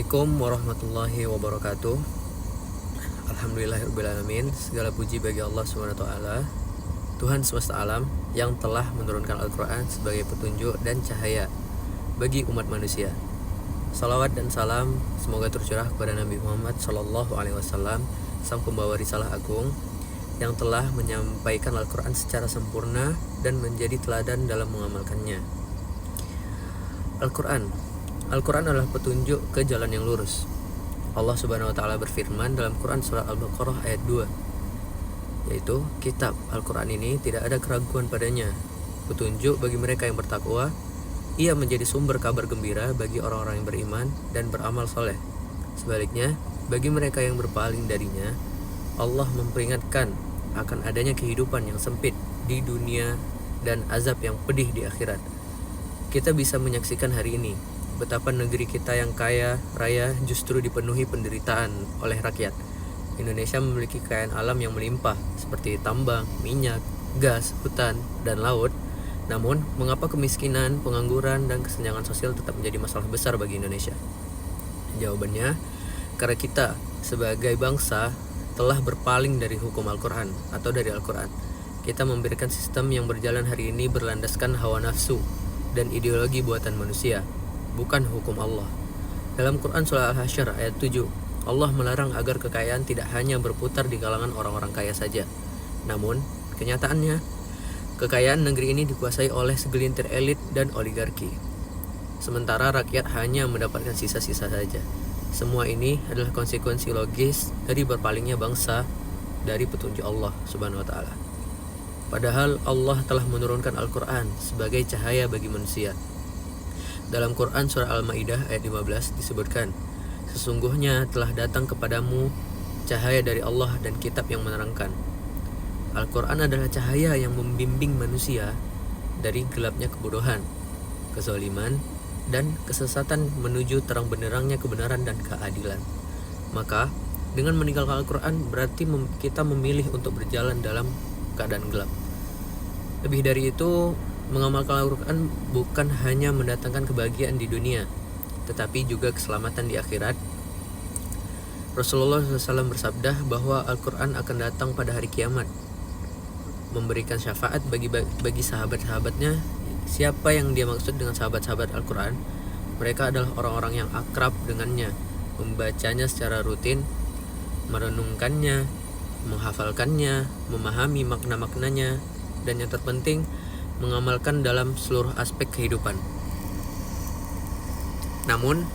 Assalamualaikum warahmatullahi wabarakatuh. Alhamdulillahirrahmanirrahim. Segala puji bagi Allah SWT, Tuhan semesta alam, yang telah menurunkan Al-Quran sebagai petunjuk dan cahaya bagi umat manusia. Salawat dan salam semoga tercurah kepada Nabi Muhammad SAW, sang pembawa risalah agung yang telah menyampaikan Al-Quran secara sempurna dan menjadi teladan dalam mengamalkannya. Al-Quran adalah petunjuk ke jalan yang lurus. Allah Subhanahu wa taala berfirman dalam Quran surah Al-Baqarah ayat 2, yaitu kitab Al-Quran ini tidak ada keraguan padanya, petunjuk bagi mereka yang bertakwa. Ia menjadi sumber kabar gembira bagi orang-orang yang beriman dan beramal soleh. Sebaliknya, bagi mereka yang berpaling darinya, Allah memperingatkan akan adanya kehidupan yang sempit di dunia dan azab yang pedih di akhirat. Kita bisa menyaksikan hari ini betapa negeri kita yang kaya raya justru dipenuhi penderitaan oleh rakyat. Indonesia memiliki kekayaan alam yang melimpah seperti tambang, minyak, gas, hutan, dan laut. Namun, mengapa kemiskinan, pengangguran, dan kesenjangan sosial tetap menjadi masalah besar bagi Indonesia? Jawabannya, karena kita sebagai bangsa telah berpaling dari hukum Al-Quran atau dari Al-Quran. Kita memberikan sistem yang berjalan hari ini berlandaskan hawa nafsu dan ideologi buatan manusia, bukan hukum Allah. Dalam Quran surah Al-Hasyr ayat 7, Allah melarang agar kekayaan tidak hanya berputar di kalangan orang-orang kaya saja. Namun, kenyataannya, kekayaan negeri ini dikuasai oleh segelintir elit dan oligarki. Sementara rakyat hanya mendapatkan sisa-sisa saja. Semua ini adalah konsekuensi logis dari berpalingnya bangsa dari petunjuk Allah Subhanahu wa taala. Padahal Allah telah menurunkan Al-Quran sebagai cahaya bagi manusia. Dalam Quran surah Al-Maidah ayat 15 disebutkan, sesungguhnya telah datang kepadamu cahaya dari Allah dan kitab yang menerangkan. Al-Quran adalah cahaya yang membimbing manusia dari gelapnya kebodohan, kezaliman, dan kesesatan menuju terang benderangnya kebenaran dan keadilan. Maka, dengan meninggalkan Al-Quran berarti kita memilih untuk berjalan dalam keadaan gelap. Lebih dari itu, mengamalkan Al-Quran bukan hanya mendatangkan kebahagiaan di dunia, tetapi juga keselamatan di akhirat. Rasulullah SAW bersabda bahwa Al-Quran akan datang pada hari kiamat, memberikan syafaat bagi sahabat-sahabatnya. Siapa yang dia maksud dengan sahabat-sahabat Al-Quran? Mereka adalah orang-orang yang akrab dengannya, membacanya secara rutin, merenungkannya, menghafalkannya, memahami makna-maknanya, dan yang terpenting, mengamalkan dalam seluruh aspek kehidupan. Namun,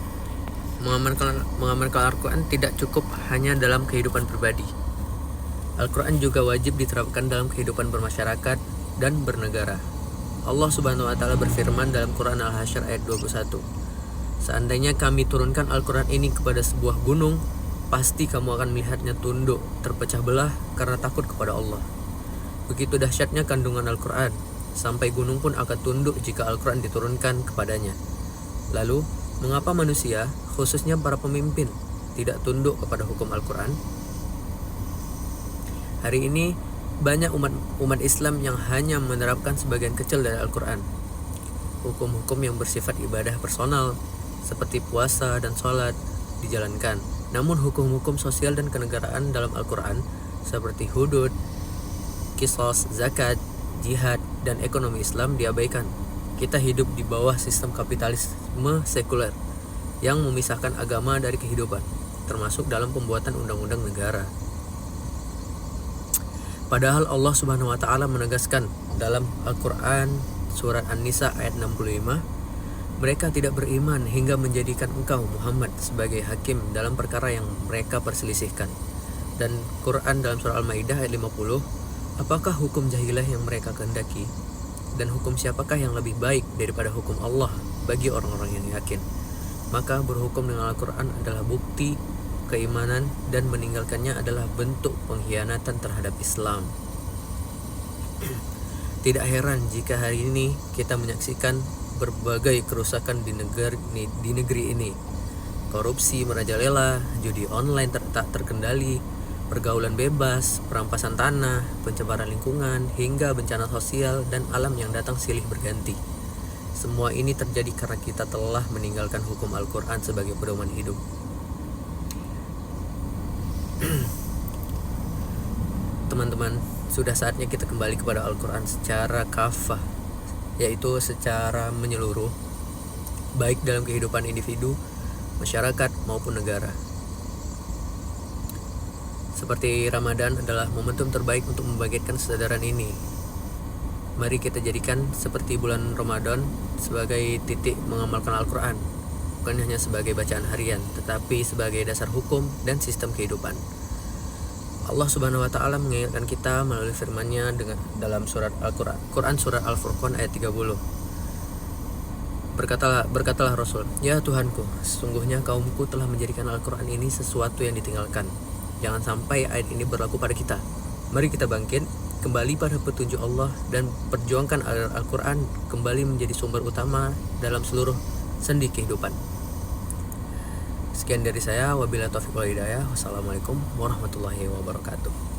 mengamalkan Al-Quran tidak cukup hanya dalam kehidupan pribadi. Al-Quran juga wajib diterapkan dalam kehidupan bermasyarakat dan bernegara. Allah Subhanahu wa taala berfirman dalam Quran Al-Hasyr ayat 21, seandainya kami turunkan Al-Quran ini kepada sebuah gunung, pasti kamu akan melihatnya tunduk, terpecah belah karena takut kepada Allah. Begitu dahsyatnya kandungan Al-Quran, sampai gunung pun akan tunduk jika Al-Quran diturunkan kepadanya. Lalu, mengapa manusia, khususnya para pemimpin, tidak tunduk kepada hukum Al-Quran? Hari ini, banyak umat Islam yang hanya menerapkan sebagian kecil dari Al-Quran. Hukum-hukum yang bersifat ibadah personal, seperti puasa dan sholat, dijalankan. Namun hukum-hukum sosial dan kenegaraan dalam Al-Quran seperti hudud, qisas, zakat, jihad, dan ekonomi Islam diabaikan. Kita hidup di bawah sistem kapitalisme sekuler yang memisahkan agama dari kehidupan, termasuk dalam pembuatan undang-undang negara. Padahal Allah Subhanahu wa taala menegaskan dalam Al-Quran surat An-Nisa ayat 65, mereka tidak beriman hingga menjadikan engkau Muhammad sebagai hakim dalam perkara yang mereka perselisihkan. Dan Quran dalam surah Al-Maidah ayat 50, apakah hukum jahilah yang mereka kehendaki? Dan hukum siapakah yang lebih baik daripada hukum Allah bagi orang-orang yang yakin? Maka berhukum dengan Al-Quran adalah bukti keimanan, dan meninggalkannya adalah bentuk pengkhianatan terhadap Islam. Tidak heran jika hari ini kita menyaksikan berbagai kerusakan di negeri ini. Korupsi merajalela, judi online tak terkendali, pergaulan bebas, perampasan tanah, pencemaran lingkungan, hingga bencana sosial dan alam yang datang silih berganti. Semua ini terjadi karena kita telah meninggalkan hukum Al-Quran sebagai pedoman hidup. teman-teman, sudah saatnya kita kembali kepada Al-Quran secara kafah, yaitu secara menyeluruh, baik dalam kehidupan individu, masyarakat maupun negara. Seperti Ramadan adalah momentum terbaik untuk membangkitkan kesadaran ini. Mari kita jadikan seperti bulan Ramadan sebagai titik mengamalkan Al-Quran, bukan hanya sebagai bacaan harian, tetapi sebagai dasar hukum dan sistem kehidupan. Allah Subhanahu wa taala mengingatkan kita melalui firman-Nya dalam surat Al-Quran, surat Al-Furqan ayat 30. Berkatalah Rasul, "Ya Tuhanku, sesungguhnya kaumku telah menjadikan Al-Quran ini sesuatu yang ditinggalkan. Jangan sampai ayat ini berlaku pada kita. Mari kita bangkit, kembali pada petunjuk Allah dan perjuangkan agar Al-Quran kembali menjadi sumber utama dalam seluruh sendi kehidupan." Sekian dari saya, wabillahi taufiq wal hidayah. Wassalamualaikum warahmatullahi wabarakatuh.